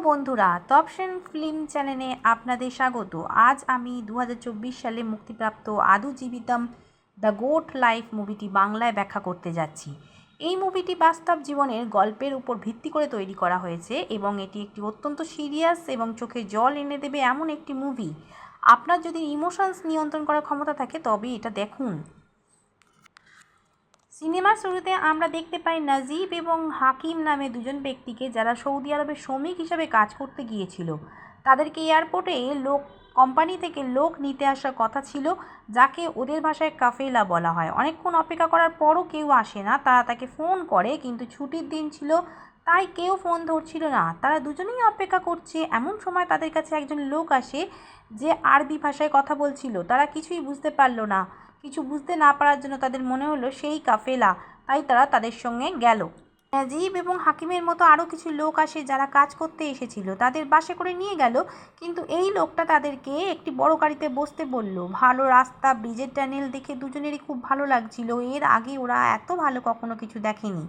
বন্ধুরা, তপসেন ফিল্ম চ্যানেলে আপনাদের স্বাগত। আজ আমি 2024 সালে মুক্তিপ্রাপ্ত আদু জীবিতম দ্য গোট লাইফ মুভিটি বাংলায় ব্যাখ্যা করতে যাচ্ছি। এই মুভিটি বাস্তব জীবনের গল্পের উপর ভিত্তি করে তৈরি করা হয়েছে এবং এটি একটি অত্যন্ত সিরিয়াস এবং চোখে জল এনে দেবে এমন একটি মুভি। আপনার যদি ইমোশনস নিয়ন্ত্রণ করার ক্ষমতা থাকে তবে এটা দেখুন। সিনেমার শুরুতে আমরা দেখতে পাই নাজিব এবং হাকিম নামে দুজন ব্যক্তিকে, যারা সৌদি আরবে শ্রমিক হিসাবে কাজ করতে গিয়েছিল। তাদেরকে এয়ারপোর্টে কোম্পানি থেকে লোক নিতে আসার কথা ছিল, যাকে ওদের ভাষায় কাফেলা বলা হয়। অনেকক্ষণ অপেক্ষা করার পরও কেউ আসে না। তারা তাকে ফোন করে, কিন্তু ছুটির দিন ছিল তাই কেউ ফোন ধরছিল না। তারা দুজনেই অপেক্ষা করছে। এমন সময় তাদের কাছে একজন লোক আসে যে আরবি ভাষায় কথা বলছিল। তারা কিছুই বুঝতে পারল না। কিছু বুঝতে না পারার জন্য তাদের মনে হলো সেই কাফেলা, তাই তারা তাদের সঙ্গে গেল। নাজিব এবং হাকিমের মতো আরও কিছু লোক আসে যারা কাজ করতে এসেছিল। তাদের বাসে করে নিয়ে গেল, কিন্তু এই লোকটা তাদেরকে একটি বড় গাড়িতে বসতে বলল। ভালো রাস্তা, ব্রিজের টানেল দেখে দুজনেরই খুব ভালো লাগছিল। এর আগে ওরা এত ভালো কখনো কিছু দেখেনি।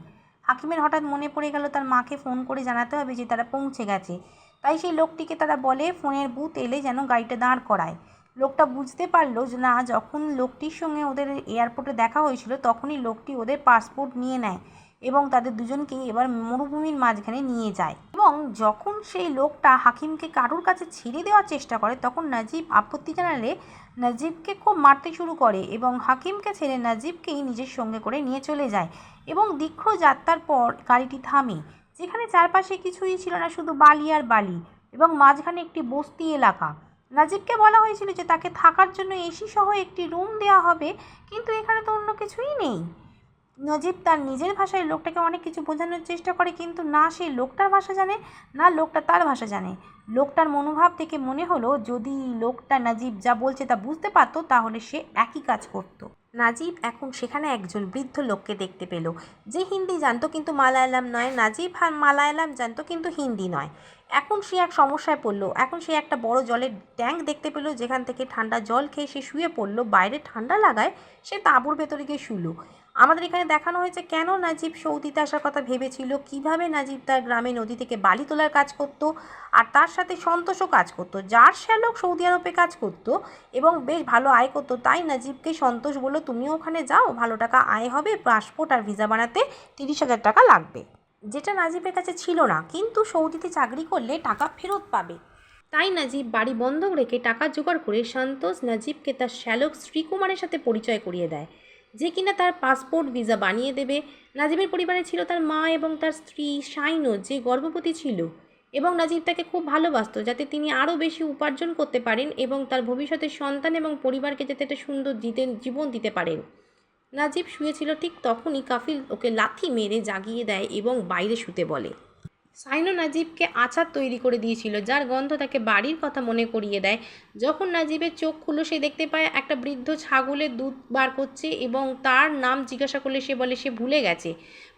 হাকিমের হঠাৎ মনে পড়ে গেল তার মাকে ফোন করে জানাতে হবে যে তারা পৌঁছে গেছে। তাই সেই লোকটিকে তারা বলে ফোনের বুথ এলে যেন গাড়িটা দাঁড় করায়। লোকটা বুঝতে পারলো না, যখন লোকটির সঙ্গে ওদের এয়ারপোর্টে দেখা হয়েছিল তখনই লোকটি ওদের পাসপোর্ট নিয়ে নেয় এবং তাদের দুজনকেই এবার মরুভূমির মাঝখানে নিয়ে যায়। এবং যখন সেই লোকটা হাকিমকে কারুর কাছে ছেড়ে দেওয়ার চেষ্টা করে, তখন নাজিব আপত্তি জানালে নাজিবকে খুব মারতে শুরু করে এবং হাকিমকে ছেড়ে নাজিবকেই নিজের সঙ্গে করে নিয়ে চলে যায়। এবং দীর্ঘ যাত্রার পর গাড়িটি থামে, যেখানে চারপাশে কিছুই ছিল না, শুধু বালি আর বালি এবং মাঝখানে একটি বস্তি এলাকা। নাজিবকে বলা হয়েছিল যে তাকে থাকার জন্য এসি সহ একটি রুম দেওয়া হবে, কিন্তু এখানে তো অন্য কিছুই নেই। নাজিব তার নিজের ভাষায় লোকটাকে অনেক কিছু বোঝানোর চেষ্টা করে, কিন্তু না সে লোকটার ভাষা জানে না লোকটা তার ভাষা জানে। লোকটার মনোভাব থেকে মনে হলো যদি লোকটা নাজিব যা বলছে তা বুঝতে পারতো তাহলে সে একই কাজ করত। নাজিব এখন সেখানে একজন বৃদ্ধ লোককে দেখতে পেল, যে হিন্দি জানতো কিন্তু মালায়ালাম নয়। নাজিব মালায়ালাম জানতো কিন্তু হিন্দি নয়। এখন সে এক সমস্যায় পড়লো। এখন সে একটা বড় জলের ট্যাঙ্ক দেখতে পেলো, যেখান থেকে ঠান্ডা জল খেয়ে সে শুয়ে পড়লো। বাইরে ঠান্ডা লাগায় সে তাঁবুর ভেতরে গিয়ে শুলো। আমাদের এখানে দেখানো হয়েছে কেন নাজিব সৌদিতে আসার কথা ভেবেছিল, কিভাবে নাজিব তার গ্রামে নদী থেকে বালি তোলার কাজ করত, আর তার সাথে সন্তোষও কাজ করত, যার শ্যালক সৌদি আরবে কাজ করত এবং বেশ ভালো আয় করতো। তাই নাজিবকে সন্তোষ বলল, তুমিও ওখানে যাও, ভালো টাকা আয় হবে, পাসপোর্ট আর ভিসা বানাতে 30,000 টাকা লাগবে, যেটা নাজিবের কাছে ছিল না, কিন্তু সৌদিতে চাকরি করলে টাকা ফেরত পাবে। তাই নাজিব বাড়ি বন্ধক রেখে টাকা জোগাড় করে সন্তোষ নাজিবকে তার শ্যালক শ্রীকুমারের সাথে পরিচয় করিয়ে দেয়, যে কিনা তার পাসপোর্ট ভিসা বানিয়ে দেবে। নাজিবের পরিবারে ছিল তার মা এবং তার স্ত্রী শাইনো, যে গর্ভবতী ছিল, এবং নাজিব তাকে খুব ভালোবাসত যাতে তিনি আরও বেশি উপার্জন করতে পারেন এবং তার ভবিষ্যতের সন্তান এবং পরিবারকে যাতে একটা সুন্দর জীবন দিতে পারেন। নাজিব শুয়েছিল, ঠিক তখনই কাফিল ওকে লাথি মেরে জাগিয়ে দেয় এবং বাইরে শুতে বলে। সাইনো নাজিবকে আচার তৈরি করে দিয়েছিল, যার গন্ধ তাকে বাড়ির কথা মনে করিয়ে দেয়। যখন নাজিবের চোখ খুলল, সে দেখতে পায় একটা বৃদ্ধ ছাগলের দুধ বার করছে এবং তার নাম জিজ্ঞাসা করলে সে বলে সে ভুলে গেছে।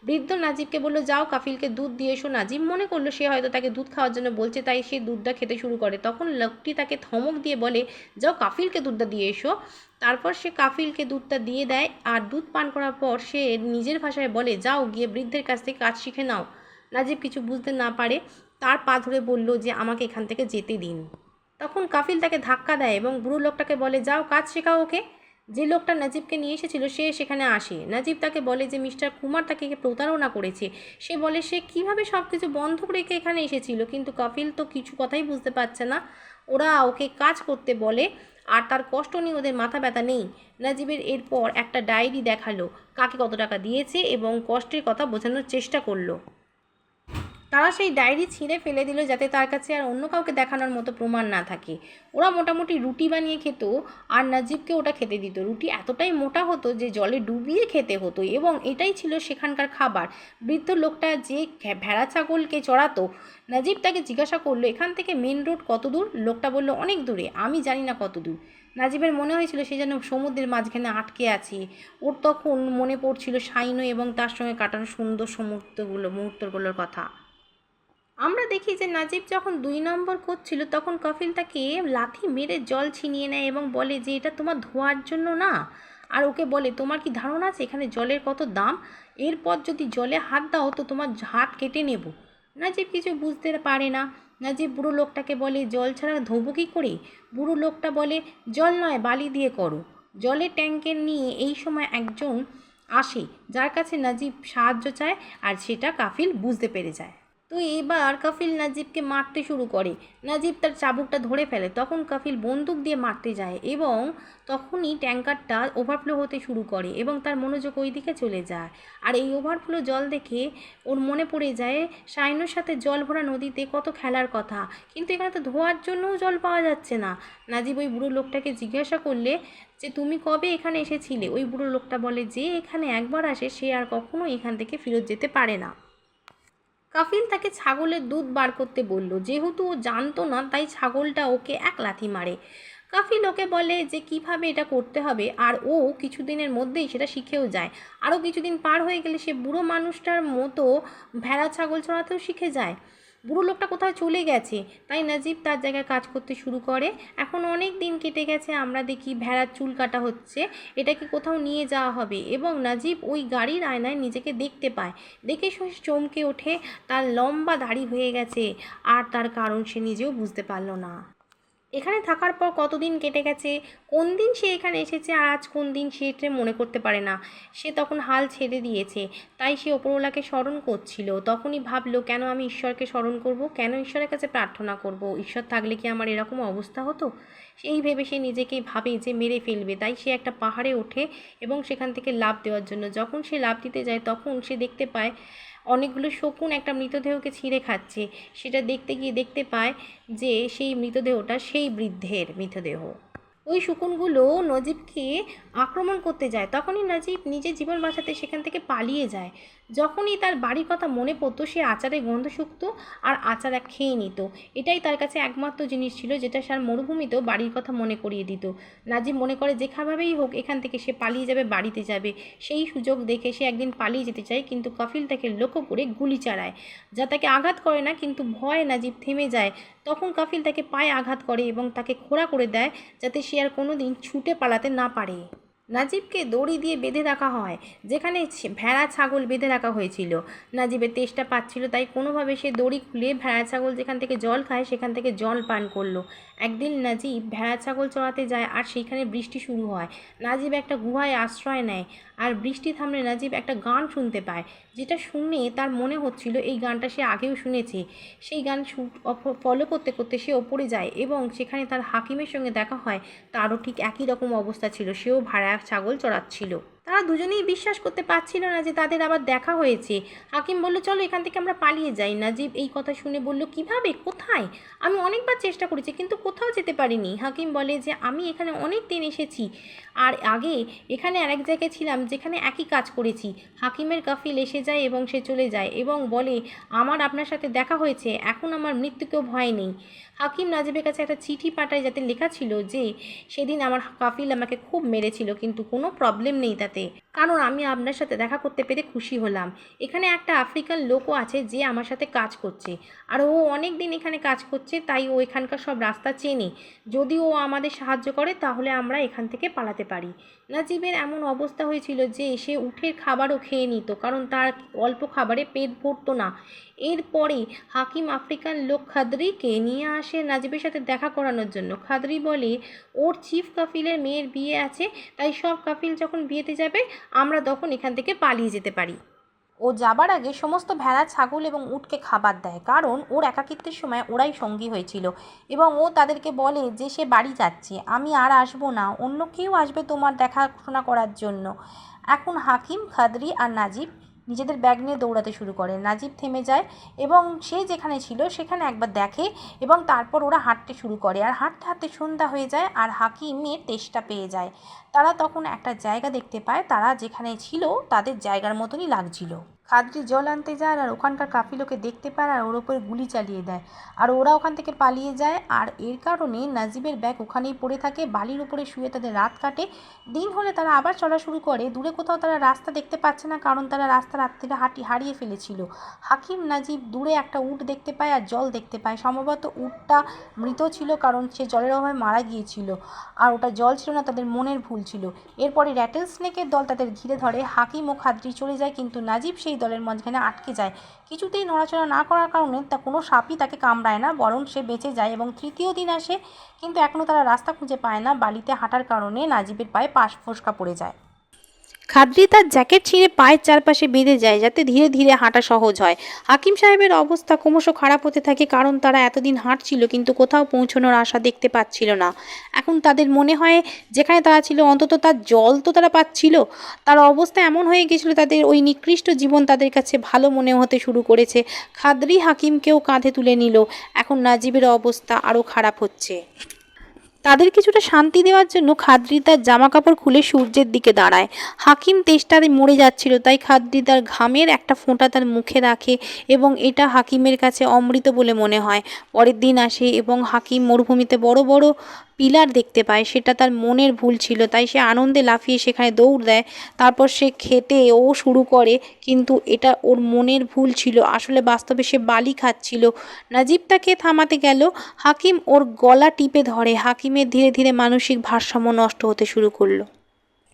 বৃদ্ধ নাজিবকে বলল, যাও কাফিলকে দুধ দিয়ে এসো। নাজিব মনে করলো সে হয়তো তাকে দুধ খাওয়ার জন্য বলছে, তাই সে দুধটা খেতে শুরু করে। তখন লোকটি তাকে ধমক দিয়ে বলে, যাও কাফিলকে দুধটা দিয়ে এসো। তারপর সে কাফিলকে দুধটা দিয়ে দেয়, আর দুধ পান করার পর সে নিজের ভাষায় বলে, যাও গিয়ে বৃদ্ধের কাছ থেকে কাজ শিখে নাও। নাজিব কিছু বুঝতে না পারে তার পা ধরে বলল যে আমাকে এখান থেকে যেতে দিন। তখন কাফিল তাকে ধাক্কা দেয় এবং বুড়ো লোকটাকে বলে, যাও কাজ শেখাও ওকে। যে লোকটা নাজিবকে নিয়ে এসেছিল সে সেখানে আসে। নাজিব তাকে বলে যে মিস্টার কুমার তাকে প্রতারণা করেছে। সে বলে সে কিভাবে সব কিছু বন্ধক রেখে এখানে এসেছিল, কিন্তু কাফিল তো কিছু কথাই বুঝতে পারছে না। ওরা ওকে কাজ করতে বলে আর তার কষ্ট নিয়ে ওদের মাথা ব্যথা নেই। নাজিবের এরপর একটা ডায়েরি দেখালো, কাকে কত টাকা দিয়েছে এবং কষ্টের কথা বোঝানোর চেষ্টা করলো। তারা সেই ডায়েরি ছিঁড়ে ফেলে দিল যাতে তার কাছে আর অন্য কাউকে দেখানোর মতো প্রমাণ না থাকে। ওরা মোটামুটি রুটি বানিয়ে খেত আর নাজিবকে ওটা খেতে দিত। রুটি এতটাই মোটা হতো যে জলে ডুবিয়ে খেতে হতো এবং এটাই ছিল সেখানকার খাবার। বৃদ্ধ লোকটা যে ভেড়া ছাগলকে চড়াতো, নাজিব তাকে জিজ্ঞাসা করলো, এখান থেকে মেন রোড কত দূর? লোকটা বলল, অনেক দূরে, আমি জানি না কত দূর। নাজিবের মনে হয়েছিল সে যেন সমুদ্রের মাঝখানে আটকে আছে। ওর তখন মনে পড়ছিল শাইনো এবং তার সঙ্গে কাটানো সুন্দর মুহূর্তগুলোর কথা। আমরা দেখি যে নাজিব যখন 2 নম্বর করছিল তখন কাফিল তাকে লাথি মেরে জল ছিনিয়ে নেয় এবং বলে যে এটা তোমার ধোয়ার জন্য না। আর ওকে বলে, তোমার কি ধারণা আছে এখানে জলের কত দাম? এরপর যদি জলে হাত দাও তো তোমার হাত কেটে নেব। নাজিব কিছু বুঝতে পারে না। নাজিব বুড়ো লোকটাকে বলে, জল ছাড়া ধোবো কী করে? বুড়ো লোকটা বলে, জল নয়, বালি দিয়ে করো। জলের ট্যাঙ্কের নিয়ে এই সময় একজন আসে, যার কাছে নাজিব সাহায্য চায়, আর সেটা কাফিল বুঝতে পেরে যায়। তো এবার কাফিল নাজিবকে মারতে শুরু করে। নাজিব তার চাবুকটা ধরে ফেলে, তখন কাফিল বন্দুক দিয়ে মারতে যায় এবং তখনই ট্যাঙ্কারটা ওভারফ্লো হতে শুরু করে এবং তার মনোযোগ ওই দিকে চলে যায়। আর এই ওভারফ্লো জল দেখে ওর মনে পড়ে যায় শাইনুর সাথে জল ভরা নদীতে কত খেলার কথা, কিন্তু এখানে তো ধোয়ার জন্যও জল পাওয়া যাচ্ছে না। নাজিব ওই বুড়ো লোকটাকে জিজ্ঞাসা করলে যে, তুমি কবে এখানে এসেছিলে? ওই বুড়ো লোকটা বলে, যে এখানে একবার আসে সে আর কখনো এখান থেকে ফেরত যেতে পারে না। কাফিল তাকে ছাগলের দুধ বার করতে বলল, যেহেতু ও জানতো না তাই ছাগলটা ওকে এক লাথি মারে। কাফিল ওকে বলে যে কিভাবে এটা করতে হবে, আর ও কিছুদিনের মধ্যেই সেটা শিখেও যায়। আরও কিছুদিন পার হয়ে গেলে সে বুড়ো মানুষটার মতো ভেড়া ছাগল চড়াতেও শিখে যায়। বুড়ো লোকটা কোথাও চলে গেছে, তাই নাজিব তার জায়গায় কাজ করতে শুরু করে। এখন অনেক দিন কেটে গেছে, আমরা দেখি ভেড়ার চুল কাটা হচ্ছে, এটাকে কোথাও নিয়ে যাওয়া হবে এবং নাজিব ওই গাড়ির আয়নায় নিজেকে দেখতে পায়। দেখে সে চমকে ওঠে, তার লম্বা দাড়ি হয়ে গেছে, আর তার কারণ সে নিজেও বুঝতে পারল না। এখানে থাকার পর কতদিন কেটে গেছে, কোন দিন সে এখানে এসেছে আর আজ কোন দিন সেটা মনে করতে পারে না। সে তখন হাল ছেড়ে দিয়েছে, তাই সে ওপরওয়ালাকে স্মরণ করছিল। তখনই ভাবলো, কেন আমি ঈশ্বরকে স্মরণ করব, কেন ঈশ্বরের কাছে প্রার্থনা করব? ঈশ্বর থাকলে কি আমার এরকম অবস্থা হতো? সেই ভেবে সে নিজেকেই ভাবে যে মেরে ফেলবে, তাই সে একটা পাহাড়ে ওঠে এবং সেখান থেকে লাফ দেওয়ার জন্য যখন সে লাফ দিতে যায় তখন সে দেখতে পায় অনেকগুলো শকুন একটা মৃতদেহকে ছিঁড়ে খাচ্ছে। সেটা দেখতে গিয়ে দেখতে পায় যে সেই মৃতদেহটা সেই বৃদ্ধের মৃতদেহ। ওই শকুনগুলো নজিবকে আক্রমণ করতে যায়, তখনই নজিব নিজের জীবন বাঁচাতে সেখান থেকে পালিয়ে যায়। যখনই তার বাড়ির কথা মনে পড়তো সে আচারের গন্ধ শুকত আর আচার খেয়ে নিত। এটাই তার কাছে একমাত্র জিনিস ছিল যেটা সার মরুভূমিতেও বাড়ির কথা মনে করিয়ে দিত। নাজিব মনে করে যেভাবেই হোক এখান থেকে সে পালিয়ে যাবে, বাড়িতে যাবে। সেই সুযোগ দেখে সে একদিন পালিয়ে যেতে চায়, কিন্তু কাফিল তাকে লক্ষ্য করে গুলি চালায়, যা তাকে আঘাত করে না, কিন্তু ভয়ে নাজিব থেমে যায়। তখন কাফিল তাকে পায়ে আঘাত করে এবং তাকে খোঁড়া করে দেয়, যাতে সে আর কোনো দিন ছুটে পালাতে না পারে। নাজিবকে দড়ি দিয়ে বেঁধে রাখা হয়, যেখানে ভেড়া ছাগল বেঁধে রাখা হয়েছিল। নাজিবের তেষ্টা পাচ্ছিল, তাই কোনোভাবে সে দড়ি খুলে ভেড়া ছাগল যেখান থেকে জল খায় সেখান থেকে জল পান করলো। একদিন নাজিব ভেড়া ছাগল চড়াতে যায় আর সেইখানে বৃষ্টি শুরু হয়। নাজিব একটা গুহায় আশ্রয় নেয়, আর বৃষ্টি থামলে নাজিব একটা গান শুনতে পায়, যেটা শুনে তার মনে হচ্ছিল এই গানটা সে আগেও শুনেছে। সেই গান ফলো করতে করতে সে ওপরে যায় এবং সেখানে তার হাকিমের সঙ্গে দেখা হয়। তারও ঠিক একই রকম অবস্থা ছিল, সেও ভেড়া ছাগল চড়াচ্ছিল। তারা দুজনেই বিশ্বাস করতে পারছিল না যে তাদের আবার দেখা হয়েছে। হাকিম বলল, চলো এখান থেকে আমরা পালিয়ে যাই। নাজিব এই কথা শুনে বলল, কিভাবে, কোথায়? আমি অনেকবার চেষ্টা করেছি কিন্তু কোথাও যেতে পারিনি। হাকিম বলে যে, আমি এখানে অনেক দিন এসেছি আর আগে এখানে আরেক জায়গায় ছিলাম যেখানে একই কাজ করেছি। হাকিমের কাফিল এসে যায় এবং সে চলে যায় এবং বলে, আমার আপনার সাথে দেখা হয়েছে, এখন আমার মৃত্যুকেও ভয় নেই। হাকিম নাজিবের কাছে একটা চিঠি পাঠায়, যাতে লেখা ছিল যে সেদিন আমার কাফিল আমাকে খুব মেরেছিল, কিন্তু কোনো প্রবলেম নেই তাতে, কারণ আমি আপনার সাথে দেখা করতে পেরে খুশি হলাম। এখানে একটা আফ্রিকান লোকও আছে যে আমার সাথে কাজ করছে, আর ও অনেক দিন এখানে কাজ করছে, তাই ও এখানকার সব রাস্তা চেনে। যদি ও আমাদের সাহায্য করে তাহলে আমরা এখান থেকে পালাতে পারি। নাজিবের এমন অবস্থা হয়েছিল যে সে উঠের খাবারও খেয়ে নিত, কারণ তার অল্প খাবারে পেট ভরতো না। এরপরে হাকিম আফ্রিকান লোক খাদরিকে নিয়ে আসে নাজিবের সাথে দেখা করানোর জন্য। খাদরি বলে, ওর চিফ কাফিলের মেয়ের বিয়ে আছে, তাই সব কাফিল যখন বিয়েতে যাবে আমরা তখন এখান থেকে পালিয়ে যেতে পারি। ও যাবার আগে সমস্ত ভেড়া ছাগল এবং উটকে খাবার দেয়, কারণ ওর একাকিত্বের সময় ওরাই সঙ্গী হয়েছিল। এবং ও তাদেরকে বলে যে সে বাড়ি যাচ্ছে, আমি আর আসবো না, অন্য কেউ আসবে তোমার দেখাশোনা করার জন্য। এখন হাকিম, খাদরি আর নাজিব নিজেদের ব্যাগ নিয়ে দৌড়াতে শুরু করে। নাজিব থেমে যায় এবং সে যেখানে ছিল সেখানে একবার দেখে এবং তারপর ওরা হাঁটতে শুরু করে, আর হাঁটতে হাঁটতে সন্ধ্যা হয়ে যায় আর হাকিমের তেষ্টা পেয়ে যায়। তারা তখন একটা জায়গা দেখতে পায়, তারা যেখানে ছিল তাদের জায়গার মতনই লাগছিল। খাদরি জল আনতে যায় আর ওখানকার কাফিলোকে দেখতে পায় আর ওর ওপরে গুলি চালিয়ে দেয়, আর ওরা ওখান থেকে পালিয়ে যায়। আর এর কারণে নাজিবের ব্যাগ ওখানেই পড়ে থাকে, বালির উপরে শুয়ে তাদের রাত কাটে। দিন হলে তারা আবার চলা শুরু করে। দূরে কোথাও তারা রাস্তা দেখতে পাচ্ছে না, কারণ তারা রাস্তা রাত্রিরে হারিয়ে ফেলেছিল। হাকিম নাজিব দূরে একটা উট দেখতে পায় আর জল দেখতে পায়। সম্ভবত উটটা মৃত ছিল, কারণ সে জলের অভাবে মারা গিয়েছিল, আর ওটা জল ছিল না, তাদের মনের ভুল ছিল। এরপরে র্যাটেল স্নেকের দল তাদের ঘিরে ধরে। হাকিম ও খাদরি চলে যায়, কিন্তু নাজিব সেই সেই দলের মাঝখানে আটকে যায়। কিছুতেই নড়াচড়া না করার কারণে কোনো সাপই তাকে কামড়ায় না, বরং সে বেঁচে যায়। এবং তৃতীয় দিন আসে, কিন্তু এখনও তারা রাস্তা খুঁজে পায় না। বালিতে হাঁটার কারণে নাজিবের পায়ে ফোস্কা পড়ে যায়। খাদ্রি তার জ্যাকেট ছিঁড়ে পায়ের চারপাশে বেঁধে যায়, যাতে ধীরে ধীরে হাঁটা সহজ হয়। হাকিম সাহেবের অবস্থা ক্রমশ খারাপ হতে থাকে, কারণ তারা এতদিন হাঁটছিল কিন্তু কোথাও পৌঁছানোর আশা দেখতে পাচ্ছিল না। এখন তাদের মনে হয় যেখানে তারা ছিল অন্তত তার জল তো তারা পাচ্ছিল। তার অবস্থা এমন হয়ে গেছিল, তাদের ওই নিকৃষ্ট জীবন তাদের কাছে ভালো মনে হতে শুরু করেছে। খাদ্রি হাকিমকেও কাঁধে তুলে নিল। এখন নাজিবের অবস্থা আরও খারাপ হচ্ছে। তাদের কিছুটা শান্তি দেওয়ার জন্য খাদ্রি তার জামা কাপড় খুলে সূর্যের দিকে দাঁড়ায়। হাকিম তেষ্টায় মরে যাচ্ছিল, তাই খাদ্রি তার ঘামের একটা ফোঁটা তার মুখে রাখে এবং এটা হাকিমের কাছে অমৃত বলে মনে হয়। পরের দিন আসে এবং হাকিম মরুভূমিতে বড় বড় পিলার দেখতে পায়। সেটা তার মনের ভুল ছিল, তাই সে আনন্দে লাফিয়ে সেখানে দৌড় দেয়। তারপর সে খেতেও শুরু করে, কিন্তু এটা ওর মনের ভুল ছিল। আসলে বাস্তবে সে বালি খাচ্ছিল। নাজিব তাকে থামাতে গেল। হাকিম ওর গলা টিপে ধরে। হাকিমের ধীরে ধীরে মানসিক ভারসাম্য নষ্ট হতে শুরু করলো।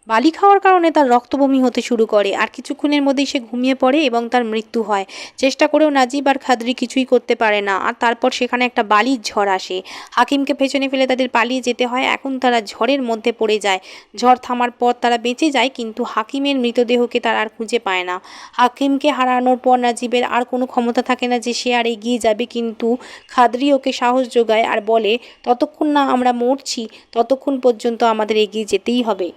বালি খাওয়ার কারণে তার রক্তবমি হতে শুরু করে, আর কিছুক্ষণের মধ্যেই সে ঘুমিয়ে পড়ে এবং তার মৃত্যু হয়। চেষ্টা করেও নাজিব আর খাদ্রি কিছুই করতে পারে না। আর তারপর সেখানে একটা বালির ঝড় আসে। হাকিমকে পেছনে ফেলে তাদের পালিয়ে যেতে হয়। এখন তারা ঝড়ের মধ্যে পড়ে যায়। ঝড় থামার পর তারা বেঁচে যায়, কিন্তু হাকিমের মৃতদেহকে তারা আর খুঁজে পায় না। হাকিমকে হারানোর পর নাজিবের আর কোনো ক্ষমতা থাকে না যে সে আর এগিয়ে যাবে, কিন্তু খাদ্রি ওকে সাহস যোগায় আর বলে, ততক্ষণ না আমরা মরছি ততক্ষণ পর্যন্ত আমাদের এগিয়ে যেতেই হবে।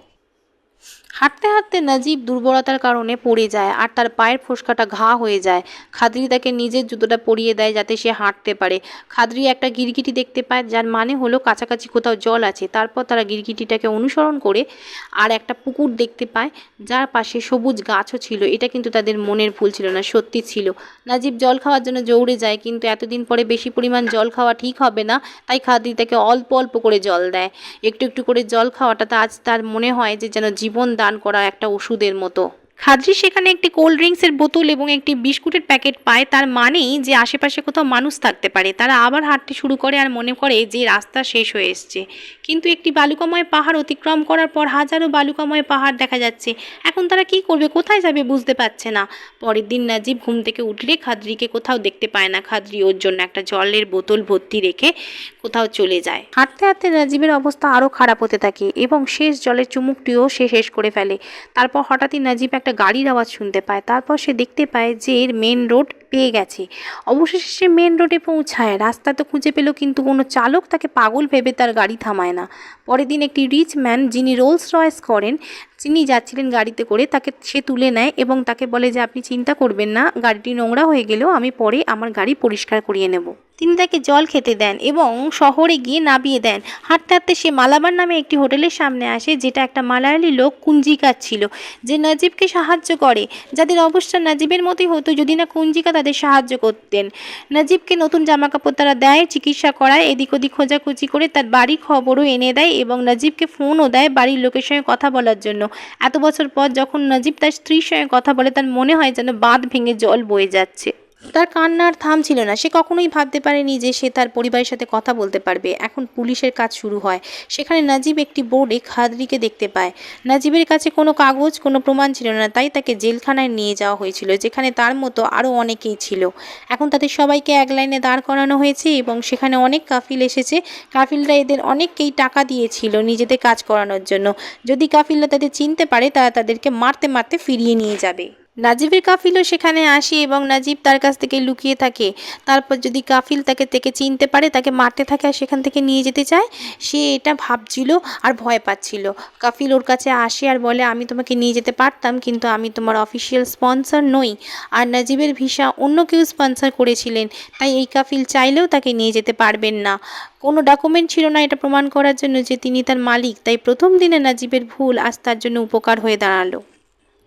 হাঁটতে হাঁটতে নাজিব দুর্বলতার কারণে পড়ে যায় আর তার পায়ের ফোস্কাটা ঘা হয়ে যায়। খাদ্রি তাকে নিজের জুতোটা পরিয়ে দেয় যাতে সে হাঁটতে পারে। খাদ্রি একটা গিরগিটি দেখতে পায়, যার মানে হলো কাছাকাছি কোথাও জল আছে। তারপর তারা গিরগিটিটাকে অনুসরণ করে আর একটা পুকুর দেখতে পায়, যার পাশে সবুজ গাছও ছিল। এটা কিন্তু তাদের মনের ভুল ছিল না, সত্যি ছিল। নাজিব জল খাওয়ার জন্য দৌড়ে যায়, কিন্তু এতদিন পরে বেশি পরিমাণ জল খাওয়া ঠিক হবে না, তাই খাদ্রি তাকে অল্প অল্প করে জল দেয়। একটু একটু করে জল খাওয়াটা আজ তার মনে হয় যে যেন জীবন দান করা একটা ওষুধের মতো। খাদ্রি সেখানে একটি কোল্ড ড্রিঙ্কসের বোতল এবং একটি বিস্কুটের প্যাকেট পায়, তার মানেই যে আশেপাশে কোথাও মানুষ থাকতে পারে। তারা আবার হাঁটতে শুরু করে আর মনে করে যে রাস্তা শেষ হয়ে এসছে, কিন্তু একটি বালুকাময় পাহাড় অতিক্রম করার পর হাজারো বালুকাময় পাহাড় দেখা যাচ্ছে। এখন তারা কি করবে, কোথায় যাবে বুঝতে পারছে না। পরের দিন নাজিব ঘুম থেকে উঠলে খাদ্রিকে কোথাও দেখতে পায় না। খাদ্রি ওর জন্য একটা জলের বোতল ভর্তি রেখে কোথাও চলে যায়। হাঁটতে হাঁটতে নাজিবের অবস্থা আরও খারাপ হতে থাকে এবং শেষ জলের চুমুকটিও সে শেষ করে ফেলে। তারপর হঠাৎই নাজিব একটা গাড়ির আওয়াজ শুনতে পায়। তারপর সে দেখতে পায় যে এর মেন রোড পেয়ে গেছে। অবশেষে সে মেন রোডে পৌঁছায়। রাস্তা তো খুঁজে পেল, কিন্তু কোনো চালক তাকে পাগল ভেবে তার গাড়ি থামায় না। পরের দিন একটি রিচ ম্যান, যিনি রোলস রয়েস করেন, যিনি যাচ্ছিলেন গাড়িতে করে, তাকে সে তুলে নেয় এবং তাকে বলে যে আপনি চিন্তা করবেন না, গাড়িটি নোংরা হয়ে গেলেও আমি পরে আমার গাড়ি পরিষ্কার করিয়ে নেব। তিনি তাকে জল খেতে দেন এবং শহরে গিয়ে নামিয়ে দেন। হাঁটতে হাঁটতে সে মালাবার নামে একটি হোটেলের সামনে আসে, যেটা একটা মালায়ালি লোক কুঞ্জিকার ছিল, যে নাজিবকে সাহায্য করে, যাদের অবস্থা নাজিবের মতোই হতো যদি না কুঞ্জিকা তাদের সাহায্য করতেন। নাজিবকে নতুন জামাকাপড় তারা দেয়, চিকিৎসা করায়, এদিক ওদিক খোঁজাখুঁজি করে তার বাড়ির খবরও এনে দেয় এবং নাজিবকে ফোনও দেয় বাড়ির লোকের সঙ্গে কথা বলার জন্য। এত বছর পর যখন নাজিব তার স্ত্রীর সঙ্গে কথা বলে, তার মনে হয় যেন বাঁধ ভেঙে জল বয়ে যাচ্ছে। তার কান্নার থাম ছিল না। সে কখনোই ভাবতে পারেনি যে সে তার পরিবারের সাথে কথা বলতে পারবে। এখন পুলিশের কাজ শুরু হয়। সেখানে নাজিব একটি বোর্ডে খাদ্রিকে দেখতে পায়। নাজিবের কাছে কোনো কাগজ, কোনো প্রমাণ ছিল না, তাই তাকে জেলখানায় নিয়ে যাওয়া হয়েছিল, যেখানে তার মতো আরও অনেকেই ছিল। এখন তাদের সবাইকে এক লাইনে দাঁড় করানো হয়েছে এবং সেখানে অনেক কাফিল এসেছে। কাফিলরা এদের অনেককেই টাকা দিয়েছিল নিজেদের কাজ করানোর জন্য। যদি কাফিলরা তাদের চিনতে পারে, তারা তাদেরকে মারতে মারতে ফিরিয়ে নিয়ে যাবে। নাজিবের কাফিলও সেখানে আসে এবং নাজিব তার কাছ থেকে লুকিয়ে থাকে। তারপর যদি কাফিল তাকে চিনতে পারে, তাকে মারতে থাকে আর সেখান থেকে নিয়ে যেতে চায়। সে এটা ভাবছিল আর ভয় পাচ্ছিল। কাফিল ওর কাছে আসে আর বলে, আমি তোমাকে নিয়ে যেতে পারতাম, কিন্তু আমি তোমার অফিসিয়াল স্পন্সর নই, আর নাজিবের ভিসা অন্য কেউ স্পন্সর করেছিলেন, তাই এই কাফিল চাইলেও তাকে নিয়ে যেতে পারবেন না। কোনো ডকুমেন্ট ছিল না এটা প্রমাণ করার জন্য যে তিনি তার মালিক, তাই প্রথম দিনে নাজিবের ভুল আজ তার জন্য উপকার হয়ে দাঁড়ালো।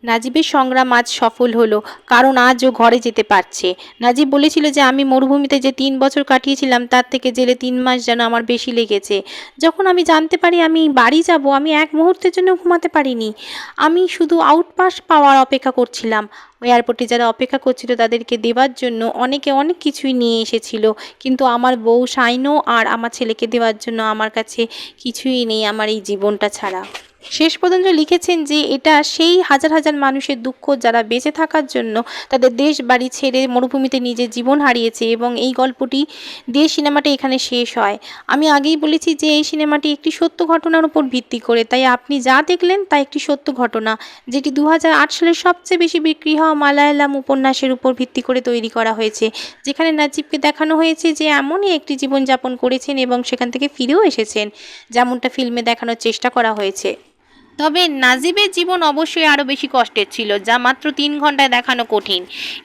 নাজিবের সংগ্রাম আজ সফল হলো, কারণ আজ ও ঘরে যেতে পারছে। নাজিব বলেছিল যে আমি মরুভূমিতে যে 3 বছর কাটিয়েছিলাম, তার থেকে জেলে 3 মাস যেন আমার বেশি লেগেছে। যখন আমি জানতে পারি আমি বাড়ি যাব, আমি এক মুহূর্তের জন্য ঘুমাতে পারিনি। আমি শুধু আউটপাস পাওয়ার অপেক্ষা করছিলাম। এয়ারপোর্টে যারা অপেক্ষা করছিল তাদেরকে দেওয়ার জন্য অনেকে অনেক কিছুই নিয়ে এসেছিল, কিন্তু আমার বউ শাইনো আর আমার ছেলেকে দেওয়ার জন্য আমার কাছে কিছুই নেই, আমার এই জীবনটা ছাড়া। শেষ পর্যন্ত লিখেছেন যে এটা সেই হাজার হাজার মানুষের দুঃখ যারা বেঁচে থাকার জন্য তাদের দেশ বাড়ি ছেড়ে মরুভূমিতে নিজের জীবন হারিয়েছে, এবং এই গল্পটি দিয়ে সিনেমাটি এখানে শেষ হয়। আমি আগেই বলেছি যে এই সিনেমাটি একটি সত্য ঘটনার উপর ভিত্তি করে, তাই আপনি যা দেখলেন তা একটি সত্য ঘটনা, যেটি 2008 সালের সবচেয়ে বেশি বিক্রি হওয়া মালায়ালাম উপন্যাসের উপর ভিত্তি করে তৈরি করা হয়েছে, যেখানে নাজিবকে দেখানো হয়েছে যে এমনই একটি জীবনযাপন করেছেন এবং সেখান থেকে ফিরেও এসেছেন, যেমনটা ফিল্মে দেখানোর চেষ্টা করা হয়েছে। তবে নাজিবের জীবন অবশ্যই আরও বেশি কষ্টের ছিল, যা মাত্র 3 ঘন্টায় দেখানো কঠিন।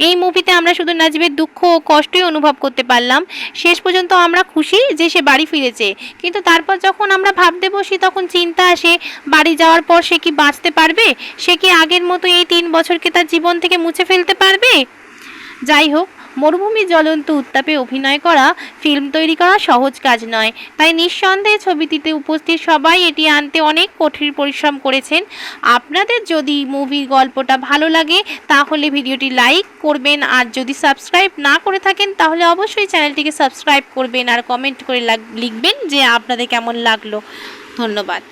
এই মুভিতে আমরা শুধু নাজিবের দুঃখ ও কষ্টই অনুভব করতে পারলাম। শেষ পর্যন্ত আমরা খুশি যে সে বাড়ি ফিরেছে, কিন্তু তারপর যখন আমরা ভাবতে বসি তখন চিন্তা আসে, বাড়ি যাওয়ার পর সে কি বাঁচতে পারবে? সে কি আগের মতো এই 3 বছরকে তার জীবন থেকে মুছে ফেলতে পারবে? যাই হোক, মরুভূমির জ্বলন্ত উত্তাপে অভিনয় করা, ফিল্ম তৈরি করা সহজ কাজ নয়, তাই নিঃসন্দেহে ছবিটিতে উপস্থিত সবাই এটি আনতে অনেক কঠিন পরিশ্রম করেছেন। আপনাদের যদি মুভির গল্পটা ভালো লাগে তাহলে ভিডিওটি লাইক করবেন, আর যদি সাবস্ক্রাইব না করে থাকেন তাহলে অবশ্যই চ্যানেলটিকে সাবস্ক্রাইব করবেন আর কমেন্ট করে লিখবেন যে আপনাদের কেমন লাগলো। ধন্যবাদ।